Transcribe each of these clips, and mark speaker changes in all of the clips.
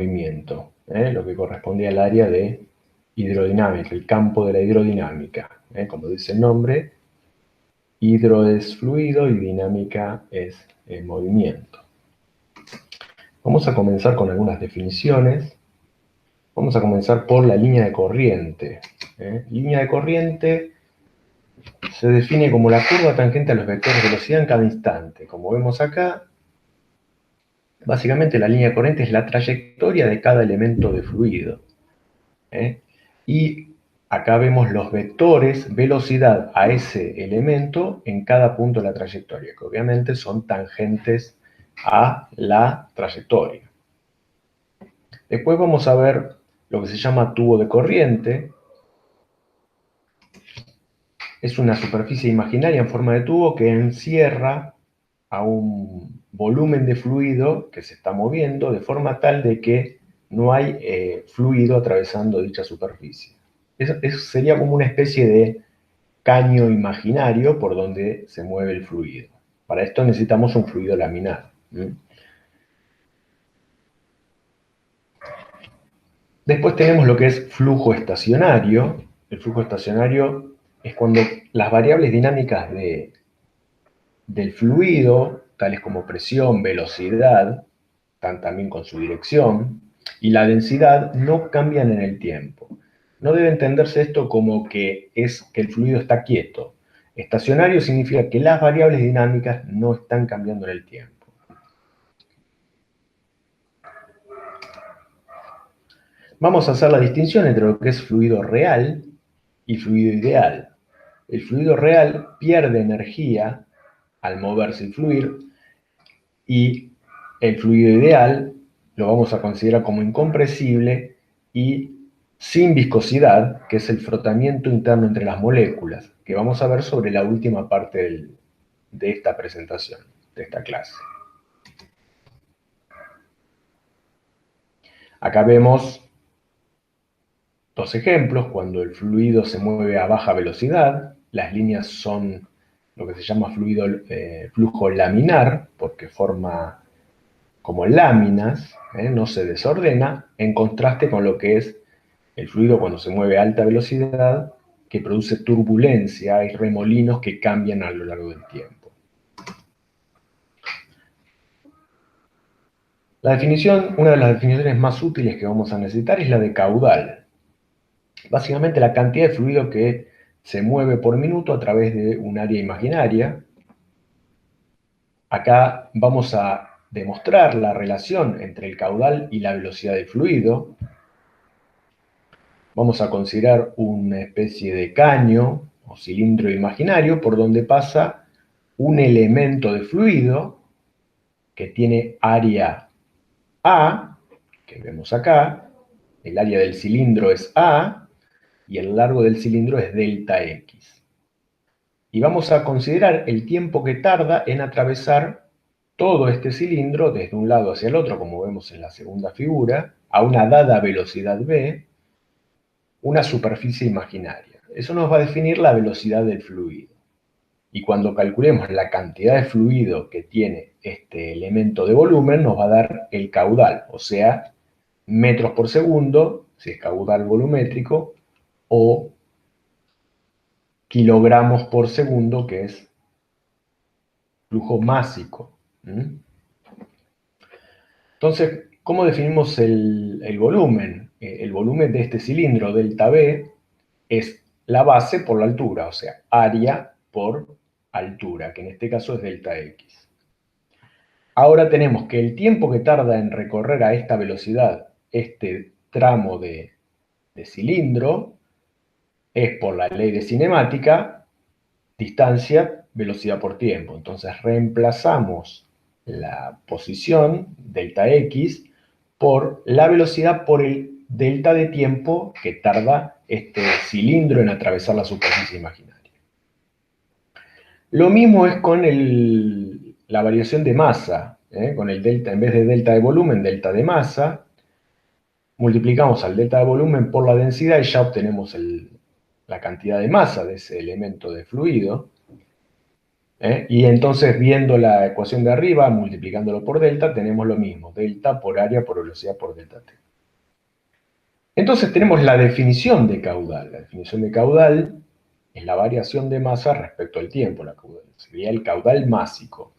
Speaker 1: movimiento, lo que correspondía al área de hidrodinámica, el campo de la hidrodinámica. Como dice el nombre, hidro es fluido y dinámica es movimiento. Vamos a comenzar con algunas definiciones. Vamos a comenzar por la línea de corriente. Línea de corriente se define como la curva tangente a los vectores de velocidad en cada instante. Como vemos acá, básicamente la línea de corriente es la trayectoria de cada elemento de fluido. Y acá vemos los vectores velocidad a ese elemento en cada punto de la trayectoria, que obviamente son tangentes a la trayectoria. Después vamos a ver lo que se llama tubo de corriente. Es una superficie imaginaria en forma de tubo que encierra a un volumen de fluido que se está moviendo de forma tal de que no hay fluido atravesando dicha superficie. Eso sería como una especie de caño imaginario por donde se mueve el fluido. Para esto necesitamos un fluido laminar. Después tenemos lo que es flujo estacionario. El flujo estacionario es cuando las variables dinámicas del fluido, tales como presión, velocidad, están también con su dirección, y la densidad no cambian en el tiempo. No debe entenderse esto como que el fluido está quieto. Estacionario significa que las variables dinámicas no están cambiando en el tiempo. Vamos a hacer la distinción entre lo que es fluido real y fluido ideal. El fluido real pierde energía al moverse y fluir, y el fluido ideal lo vamos a considerar como incompresible y sin viscosidad, que es el frotamiento interno entre las moléculas, que vamos a ver sobre la última parte de esta presentación, de esta clase. Acá vemos dos ejemplos. Cuando el fluido se mueve a baja velocidad, las líneas son lo que se llama flujo laminar, porque forma como láminas, no se desordena, en contraste con lo que es el fluido cuando se mueve a alta velocidad, que produce turbulencia y remolinos que cambian a lo largo del tiempo. Una de las definiciones más útiles que vamos a necesitar es la de caudal. Básicamente la cantidad de fluido que se mueve por minuto a través de un área imaginaria. Acá vamos a demostrar la relación entre el caudal y la velocidad del fluido. Vamos a considerar una especie de caño o cilindro imaginario por donde pasa un elemento de fluido que tiene área A, que vemos acá. El área del cilindro es A y el largo del cilindro es delta X. Y vamos a considerar el tiempo que tarda en atravesar todo este cilindro desde un lado hacia el otro, como vemos en la segunda figura, a una dada velocidad v, una superficie imaginaria. Eso nos va a definir la velocidad del fluido. Y cuando calculemos la cantidad de fluido que tiene este elemento de volumen, nos va a dar el caudal, o sea, metros por segundo, si es caudal volumétrico, o kilogramos por segundo, que es flujo másico. Entonces, ¿cómo definimos el volumen? El volumen de este cilindro, delta V, es la base por la altura, o sea, área por altura, que en este caso es delta X. Ahora tenemos que el tiempo que tarda en recorrer a esta velocidad este tramo de cilindro es, por la ley de cinemática, distancia, velocidad por tiempo. Entonces reemplazamos la posición, delta X, por la velocidad por el delta de tiempo que tarda este cilindro en atravesar la superficie imaginaria. Lo mismo es con la variación de masa, con el delta, en vez de delta de volumen, delta de masa. Multiplicamos al delta de volumen por la densidad y ya obtenemos la cantidad de masa de ese elemento de fluido. Y entonces, viendo la ecuación de arriba, multiplicándolo por delta, tenemos lo mismo, delta por área por velocidad por delta t. Entonces tenemos la definición de caudal. La definición de caudal es la variación de masa respecto al tiempo, la caudal. Sería el caudal másico.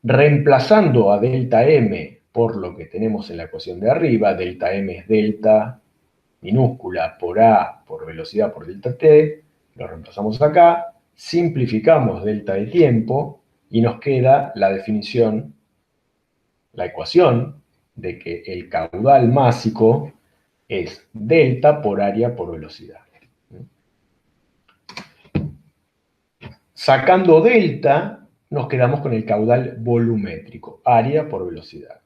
Speaker 1: Reemplazando a delta m por lo que tenemos en la ecuación de arriba, delta m es delta minúscula por a por velocidad por delta t, lo reemplazamos acá, simplificamos delta de tiempo y nos queda la definición, la ecuación de que el caudal másico es delta por área por velocidad. Sacando delta, nos quedamos con el caudal volumétrico, área por velocidad.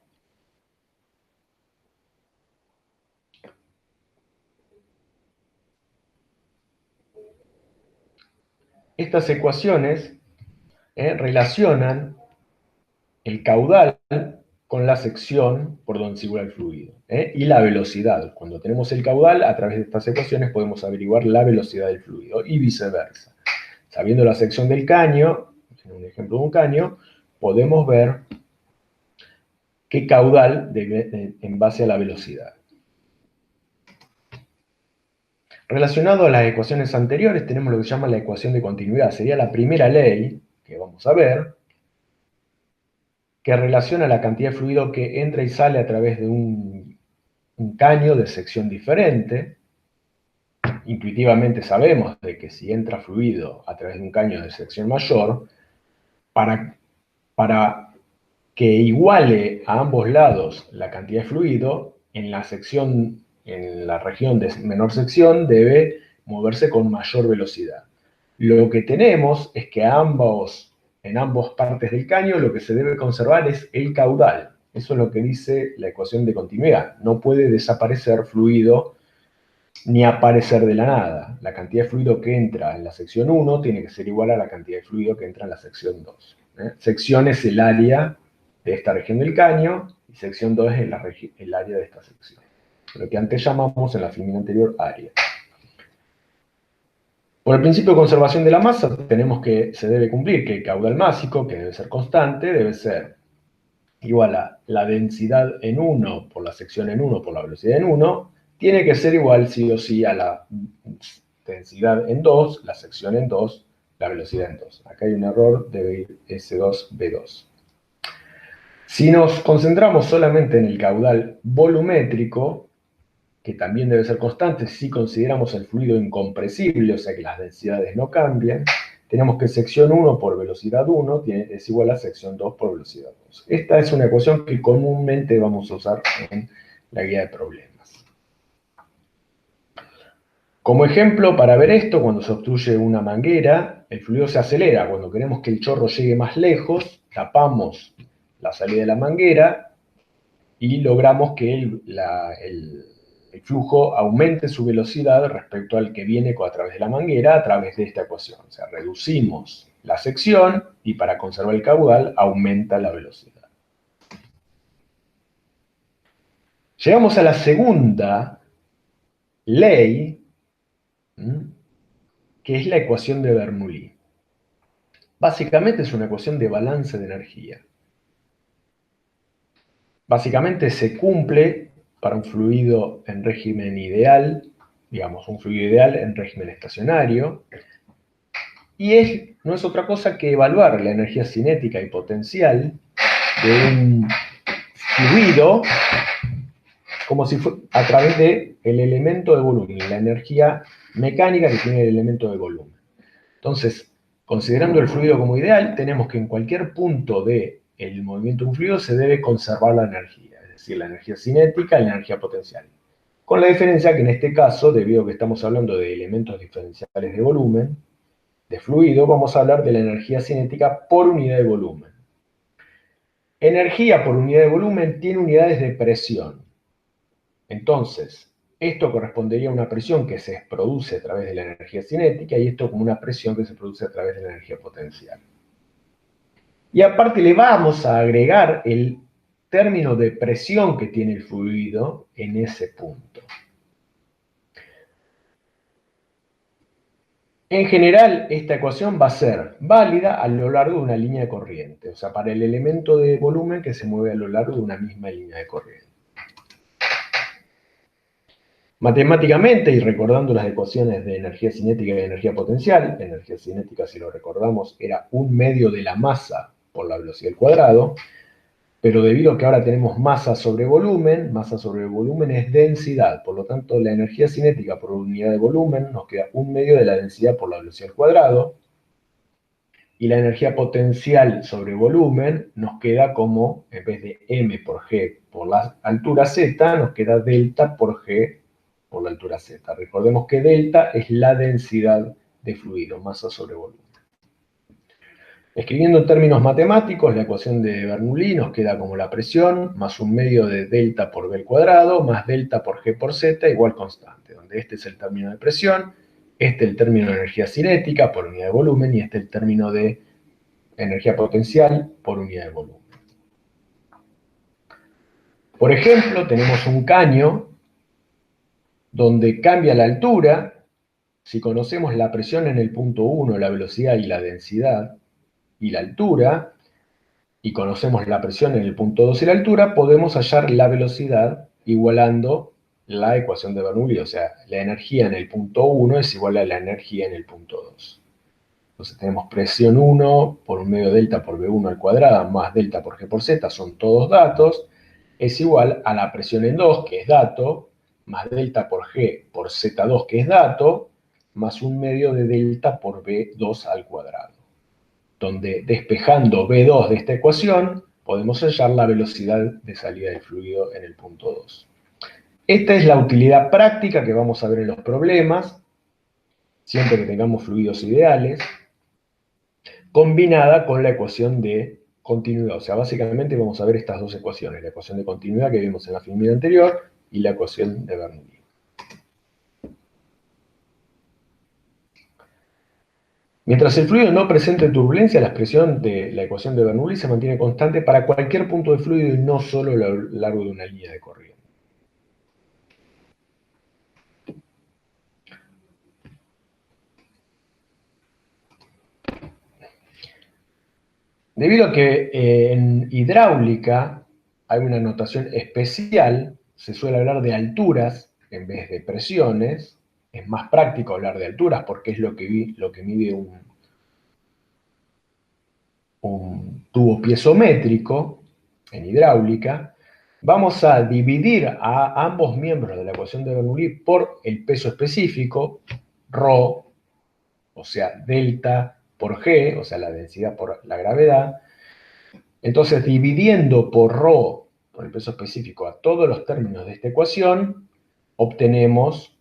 Speaker 1: Estas ecuaciones relacionan el caudal con la sección por donde circula el fluido, y la velocidad. Cuando tenemos el caudal, a través de estas ecuaciones podemos averiguar la velocidad del fluido y viceversa. Sabiendo la sección del caño, en un ejemplo de un caño, podemos ver qué caudal en base a la velocidad. Relacionado a las ecuaciones anteriores, tenemos lo que se llama la ecuación de continuidad. Sería la primera ley que vamos a ver, que relaciona la cantidad de fluido que entra y sale a través de un caño de sección diferente. Intuitivamente sabemos de que si entra fluido a través de un caño de sección mayor, para que iguale a ambos lados la cantidad de fluido, en la región de menor sección debe moverse con mayor velocidad. Lo que tenemos es que en ambas partes del caño lo que se debe conservar es el caudal. Eso es lo que dice la ecuación de continuidad. No puede desaparecer fluido ni aparecer de la nada. La cantidad de fluido que entra en la sección 1 tiene que ser igual a la cantidad de fluido que entra en la sección 2. Sección es el área de esta región del caño y sección 2 es el área de esta sección. Lo que antes llamamos en la fórmula anterior área. Por el principio de conservación de la masa tenemos que se debe cumplir que el caudal másico, que debe ser constante, debe ser igual a la densidad en 1 por la sección en 1 por la velocidad en 1, tiene que ser igual sí o sí a la densidad en 2, la sección en 2, la velocidad en 2. Acá hay un error, debe ir S2B2. Si nos concentramos solamente en el caudal volumétrico, que también debe ser constante si consideramos el fluido incompresible, o sea que las densidades no cambian, tenemos que sección 1 por velocidad 1 es igual a sección 2 por velocidad 2. Esta es una ecuación que comúnmente vamos a usar en la guía de problemas. Como ejemplo, para ver esto, cuando se obstruye una manguera, el fluido se acelera. Cuando queremos que el chorro llegue más lejos, tapamos la salida de la manguera y logramos que el flujo aumente su velocidad respecto al que viene a través de la manguera a través de esta ecuación. O sea, reducimos la sección y para conservar el caudal aumenta la velocidad. Llegamos a la segunda ley, que es la ecuación de Bernoulli. Básicamente es una ecuación de balance de energía. Básicamente se cumple para un fluido en régimen ideal, digamos, un fluido ideal en régimen estacionario, y no es otra cosa que evaluar la energía cinética y potencial de un fluido como si fuera a través del elemento de volumen, la energía mecánica que tiene el elemento de volumen. Entonces, considerando el fluido como ideal, tenemos que en cualquier punto del movimiento de un fluido se debe conservar la energía, es decir, la energía cinética y la energía potencial. Con la diferencia que en este caso, debido a que estamos hablando de elementos diferenciales de volumen, de fluido, vamos a hablar de la energía cinética por unidad de volumen. Energía por unidad de volumen tiene unidades de presión. Entonces, esto correspondería a una presión que se produce a través de la energía cinética y esto como una presión que se produce a través de la energía potencial. Y aparte le vamos a agregar el término de presión que tiene el fluido en ese punto. En general, esta ecuación va a ser válida a lo largo de una línea de corriente, o sea, para el elemento de volumen que se mueve a lo largo de una misma línea de corriente. Matemáticamente, y recordando las ecuaciones de energía cinética y energía potencial, energía cinética, si lo recordamos, era 1/2 de la masa por la velocidad al cuadrado, pero debido a que ahora tenemos masa sobre volumen es densidad, por lo tanto la energía cinética por unidad de volumen nos queda 1/2 de la densidad por la velocidad al cuadrado, y la energía potencial sobre volumen nos queda como, en vez de m por g por la altura z, nos queda delta por g por la altura z. Recordemos que delta es la densidad de fluido, masa sobre volumen. Escribiendo en términos matemáticos, la ecuación de Bernoulli nos queda como la presión más 1/2 de delta por v al cuadrado más delta por g por z igual constante, donde este es el término de presión, este el término de energía cinética por unidad de volumen y este el término de energía potencial por unidad de volumen. Por ejemplo, tenemos un caño donde cambia la altura. Si conocemos la presión en el punto 1, la velocidad y la densidad y la altura, y conocemos la presión en el punto 2 y la altura, podemos hallar la velocidad igualando la ecuación de Bernoulli, o sea, la energía en el punto 1 es igual a la energía en el punto 2. Entonces tenemos presión 1 por 1/2 delta por V1 al cuadrado más delta por G por Z, son todos datos, es igual a la presión en 2, que es dato, más delta por G por Z2, que es dato, más 1/2 de delta por V2 al cuadrado, donde despejando V2 de esta ecuación, podemos hallar la velocidad de salida del fluido en el punto 2. Esta es la utilidad práctica que vamos a ver en los problemas, siempre que tengamos fluidos ideales, combinada con la ecuación de continuidad. O sea, básicamente vamos a ver estas dos ecuaciones, la ecuación de continuidad que vimos en la filmina anterior y la ecuación de Bernoulli. Mientras el fluido no presente turbulencia, la expresión de la ecuación de Bernoulli se mantiene constante para cualquier punto de fluido y no solo a lo largo de una línea de corriente. Debido a que en hidráulica hay una notación especial, se suele hablar de alturas en vez de presiones. Es más práctico hablar de alturas porque es lo que mide un tubo piezométrico en hidráulica. Vamos a dividir a ambos miembros de la ecuación de Bernoulli por el peso específico, ρ, o sea, delta por G, o sea, la densidad por la gravedad. Entonces, dividiendo por ρ, por el peso específico, a todos los términos de esta ecuación, obtenemos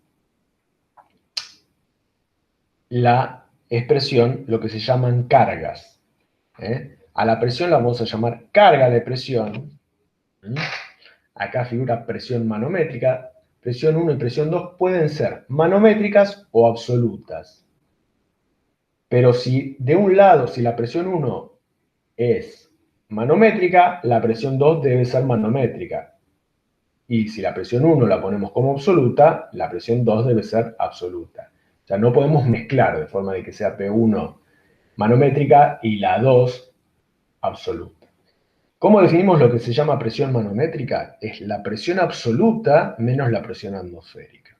Speaker 1: la expresión, lo que se llaman cargas. A la presión la vamos a llamar carga de presión. Acá figura presión manométrica. Presión 1 y presión 2 pueden ser manométricas o absolutas. Pero si de un lado, si la presión 1 es manométrica, la presión 2 debe ser manométrica. Y si la presión 1 la ponemos como absoluta, la presión 2 debe ser absoluta. O sea, no podemos mezclar de forma de que sea P1 manométrica y la 2 absoluta. ¿Cómo definimos lo que se llama presión manométrica? Es la presión absoluta menos la presión atmosférica.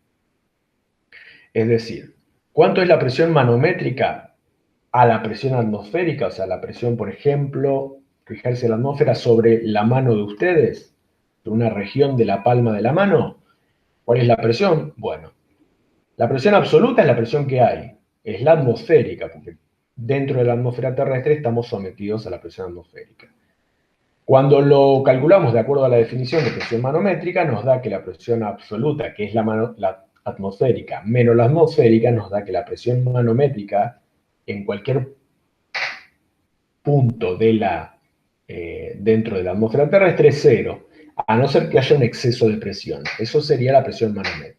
Speaker 1: Es decir, ¿cuánto es la presión manométrica a la presión atmosférica? O sea, la presión, por ejemplo, que ejerce la atmósfera sobre la mano de ustedes, de una región de la palma de la mano. ¿Cuál es la presión? Bueno, la presión absoluta es la presión que hay, es la atmosférica, porque dentro de la atmósfera terrestre estamos sometidos a la presión atmosférica. Cuando lo calculamos de acuerdo a la definición de presión manométrica, nos da que la presión absoluta, que es la atmosférica, menos la atmosférica, nos da que la presión manométrica en cualquier punto dentro de la atmósfera terrestre es 0, a no ser que haya un exceso de presión. Eso sería la presión manométrica.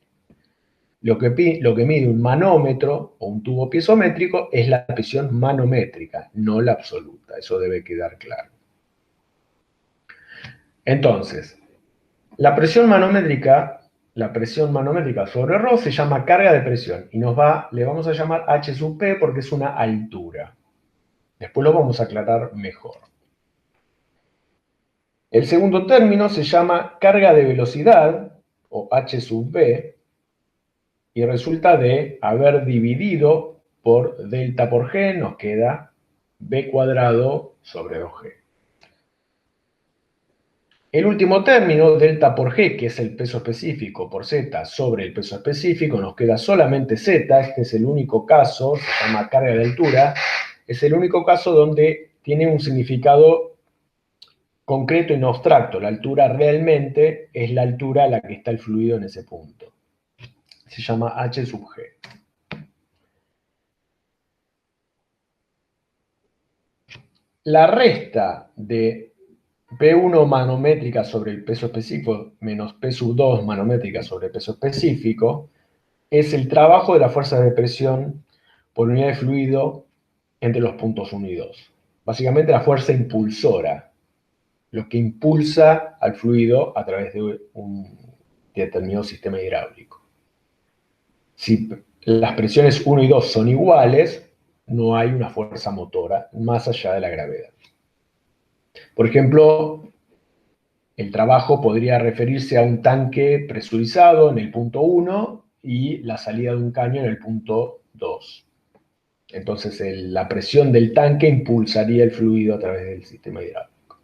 Speaker 1: Lo que mide un manómetro o un tubo piezométrico es la presión manométrica, no la absoluta. Eso debe quedar claro. Entonces, la presión manométrica la presión manométrica sobre ρ se llama carga de presión y le vamos a llamar H sub P porque es una altura. Después lo vamos a aclarar mejor. El segundo término se llama carga de velocidad, o H sub V, y resulta de haber dividido por delta por G, nos queda B cuadrado sobre 2G. El último término, delta por G, que es el peso específico por Z sobre el peso específico, nos queda solamente Z. Este es el único caso, se llama carga de altura, es el único caso donde tiene un significado concreto y no abstracto. La altura realmente es la altura a la que está el fluido en ese punto. Se llama H sub G. La resta de P1 manométrica sobre el peso específico menos P sub 2 manométrica sobre el peso específico es el trabajo de la fuerza de presión por unidad de fluido entre los puntos 1 y 2. Básicamente la fuerza impulsora, lo que impulsa al fluido a través de un determinado sistema hidráulico. Si las presiones 1 y 2 son iguales, no hay una fuerza motora más allá de la gravedad. Por ejemplo, el trabajo podría referirse a un tanque presurizado en el punto 1 y la salida de un caño en el punto 2. Entonces la presión del tanque impulsaría el fluido a través del sistema hidráulico.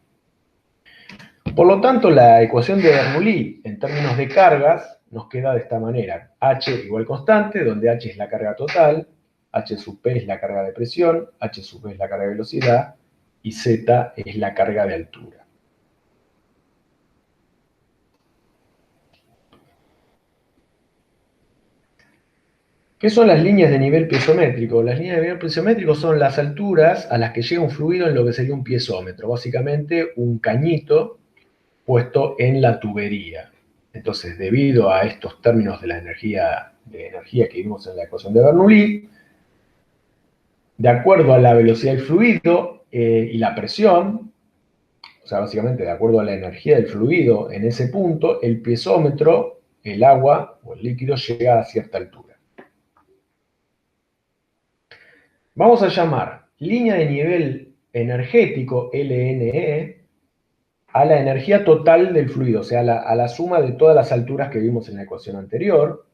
Speaker 1: Por lo tanto, la ecuación de Bernoulli en términos de cargas nos queda de esta manera. H igual constante, donde H es la carga total, H sub P es la carga de presión, H sub V es la carga de velocidad y Z es la carga de altura. ¿Qué son las líneas de nivel piezométrico? Las líneas de nivel piezométrico son las alturas a las que llega un fluido en lo que sería un piezómetro, básicamente un cañito puesto en la tubería. Entonces, debido a estos términos de la energía que vimos en la ecuación de Bernoulli, de acuerdo a la velocidad del fluido y la presión, o sea, básicamente de acuerdo a la energía del fluido en ese punto, el piezómetro, el agua o el líquido llega a cierta altura. Vamos a llamar línea de nivel energético, LNE, a la energía total del fluido, o sea, a la suma de todas las alturas que vimos en la ecuación anterior.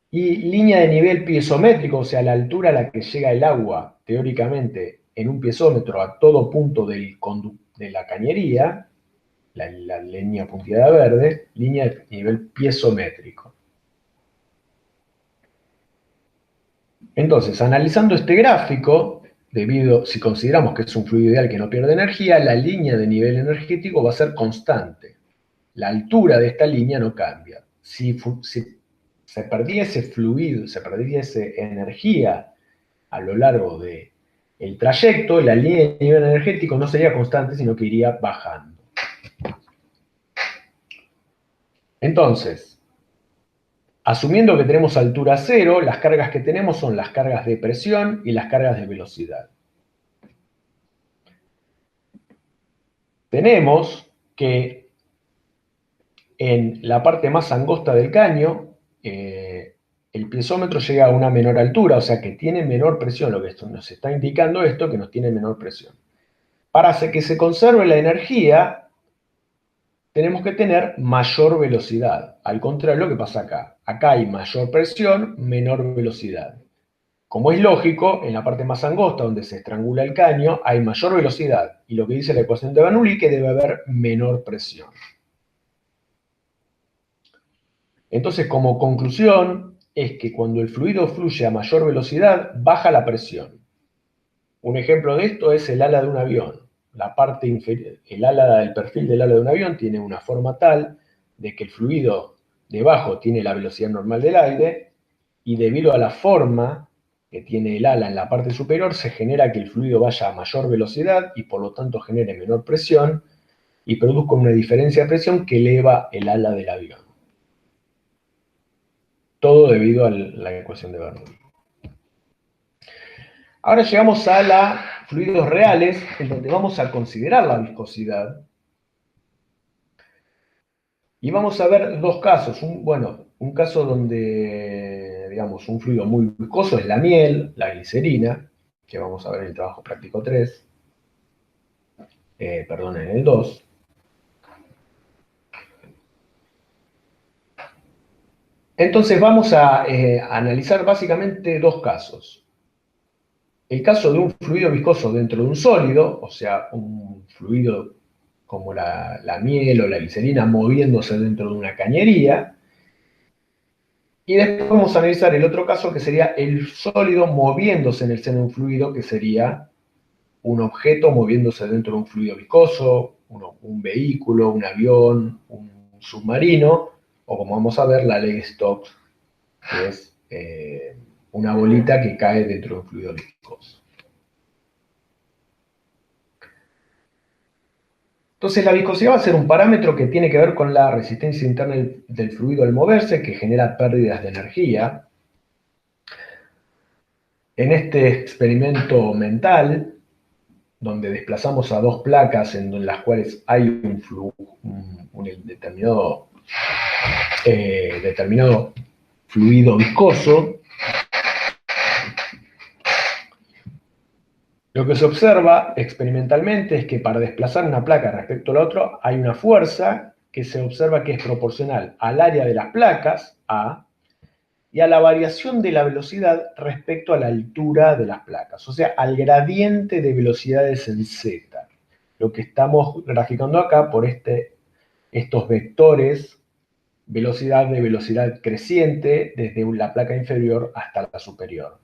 Speaker 1: Y línea de nivel piezométrico, o sea, la altura a la que llega el agua, teóricamente, en un piezómetro a todo punto de la cañería, la línea punteada verde, línea de nivel piezométrico. Entonces, analizando este gráfico, si consideramos que es un fluido ideal que no pierde energía, la línea de nivel energético va a ser constante. La altura de esta línea no cambia. Si se perdiese fluido, se perdiese energía a lo largo del trayecto, la línea de nivel energético no sería constante, sino que iría bajando. Entonces, asumiendo que tenemos altura cero, las cargas que tenemos son las cargas de presión y las cargas de velocidad. Tenemos que en la parte más angosta del caño, el piezómetro llega a una menor altura, o sea que tiene menor presión, lo que esto nos está indicando esto, que nos tiene menor presión. Para que se conserve la energía, tenemos que tener mayor velocidad. Al contrario de lo que pasa acá. Acá hay mayor presión, menor velocidad. Como es lógico, en la parte más angosta, donde se estrangula el caño, hay mayor velocidad. Y lo que dice la ecuación de Bernoulli, que debe haber menor presión. Entonces, como conclusión, es que cuando el fluido fluye a mayor velocidad, baja la presión. Un ejemplo de esto es el ala de un avión. La parte inferior, el perfil del ala de un avión tiene una forma tal de que el fluido debajo tiene la velocidad normal del aire y debido a la forma que tiene el ala en la parte superior se genera que el fluido vaya a mayor velocidad y por lo tanto genere menor presión y produzca una diferencia de presión que eleva el ala del avión. Todo debido a la ecuación de Bernoulli. Ahora llegamos a los fluidos reales, en donde vamos a considerar la viscosidad. Y vamos a ver dos casos. Un caso donde, digamos, un fluido muy viscoso es la miel, la glicerina, que vamos a ver en el trabajo práctico 3, perdón, en el 2. Entonces vamos a analizar básicamente dos casos. El caso de un fluido viscoso dentro de un sólido, o sea, un fluido como la miel o la glicerina moviéndose dentro de una cañería. Y después vamos a analizar el otro caso, que sería el sólido moviéndose en el seno de un fluido, que sería un objeto moviéndose dentro de un fluido viscoso, un vehículo, un avión, un submarino, o como vamos a ver, la ley de Stokes, que es una bolita que cae dentro de un fluido viscoso. Entonces la viscosidad va a ser un parámetro que tiene que ver con la resistencia interna del fluido al moverse, que genera pérdidas de energía. En este experimento mental, donde desplazamos a dos placas en las cuales hay un determinado fluido viscoso, lo que se observa experimentalmente es que para desplazar una placa respecto a la otra hay una fuerza que se observa que es proporcional al área de las placas, A, y a la variación de la velocidad respecto a la altura de las placas, o sea, al gradiente de velocidades en Z. Lo que estamos graficando acá por estos vectores, velocidad de velocidad creciente desde la placa inferior hasta la superior.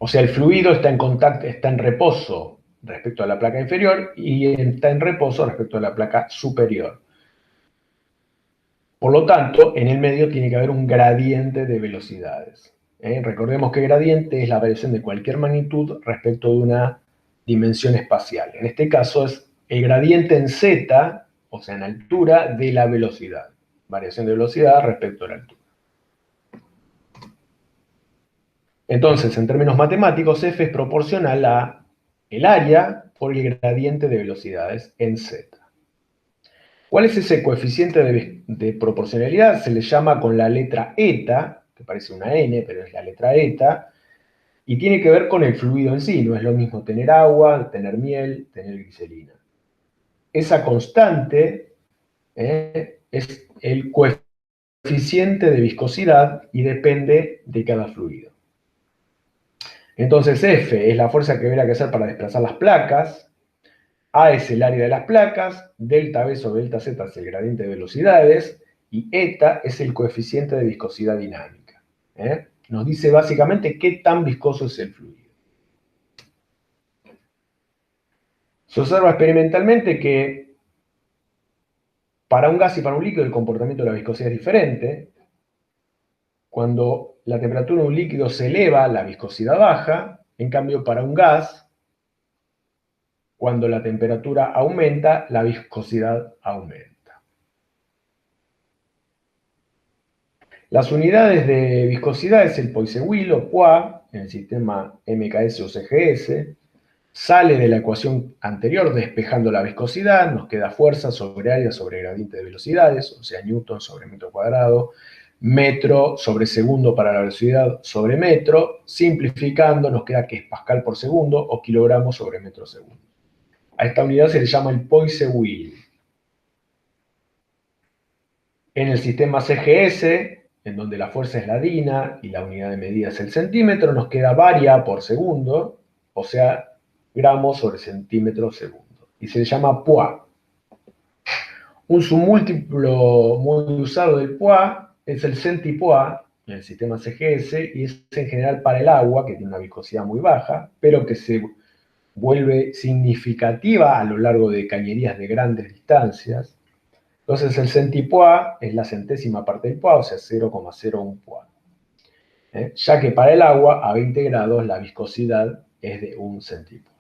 Speaker 1: O sea, el fluido está en contacto, está en reposo respecto a la placa inferior y está en reposo respecto a la placa superior. Por lo tanto, en el medio tiene que haber un gradiente de velocidades. Recordemos que gradiente es la variación de cualquier magnitud respecto de una dimensión espacial. En este caso es el gradiente en z, o sea, en altura, de la velocidad. Variación de velocidad respecto a la altura. Entonces, en términos matemáticos, F es proporcional a el área por el gradiente de velocidades en z. ¿Cuál es ese coeficiente de proporcionalidad? Se le llama con la letra eta, que parece una N, pero es la letra eta, y tiene que ver con el fluido en sí. No es lo mismo tener agua, tener miel, tener glicerina. Esa constante es el coeficiente de viscosidad y depende de cada fluido. Entonces F es la fuerza que hubiera que hacer para desplazar las placas, A es el área de las placas, delta B sobre delta Z es el gradiente de velocidades, y eta es el coeficiente de viscosidad dinámica. Nos dice básicamente qué tan viscoso es el fluido. Se observa experimentalmente que para un gas y para un líquido el comportamiento de la viscosidad es diferente. Cuando la temperatura de un líquido se eleva, la viscosidad baja. En cambio, para un gas, cuando la temperatura aumenta, la viscosidad aumenta. Las unidades de viscosidad es el Poiseuille o poids, en el sistema MKS o CGS. Sale de la ecuación anterior despejando la viscosidad, nos queda fuerza sobre área sobre gradiente de velocidades, o sea, newton sobre metro cuadrado, metro sobre segundo para la velocidad sobre metro. Simplificando, nos queda que es pascal por segundo o kilogramos sobre metro segundo. A esta unidad se le llama el Poiseuille. En el sistema CGS, en donde la fuerza es la DINA y la unidad de medida es el centímetro, nos queda varia por segundo, o sea, gramos sobre centímetro segundo. Y se le llama poids. Un submúltiplo muy usado del poids es el centipoids en el sistema CGS, y es en general para el agua, que tiene una viscosidad muy baja, pero que se vuelve significativa a lo largo de cañerías de grandes distancias. Entonces el centipoids es la centésima parte del poids, o sea, 0,01 poids. Ya que para el agua a 20 grados la viscosidad es de un centipoids.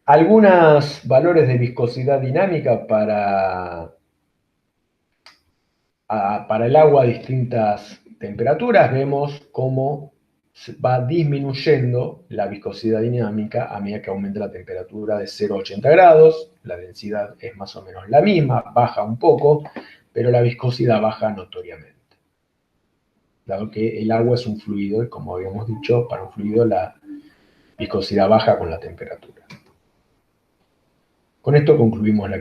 Speaker 1: Algunos valores de viscosidad dinámica para el agua a distintas temperaturas. Vemos cómo va disminuyendo la viscosidad dinámica a medida que aumenta la temperatura de 0 a 80 grados, la densidad es más o menos la misma, baja un poco, pero la viscosidad baja notoriamente. Dado que el agua es un fluido, y como habíamos dicho, para un fluido la viscosidad baja con la temperatura. Con esto concluimos la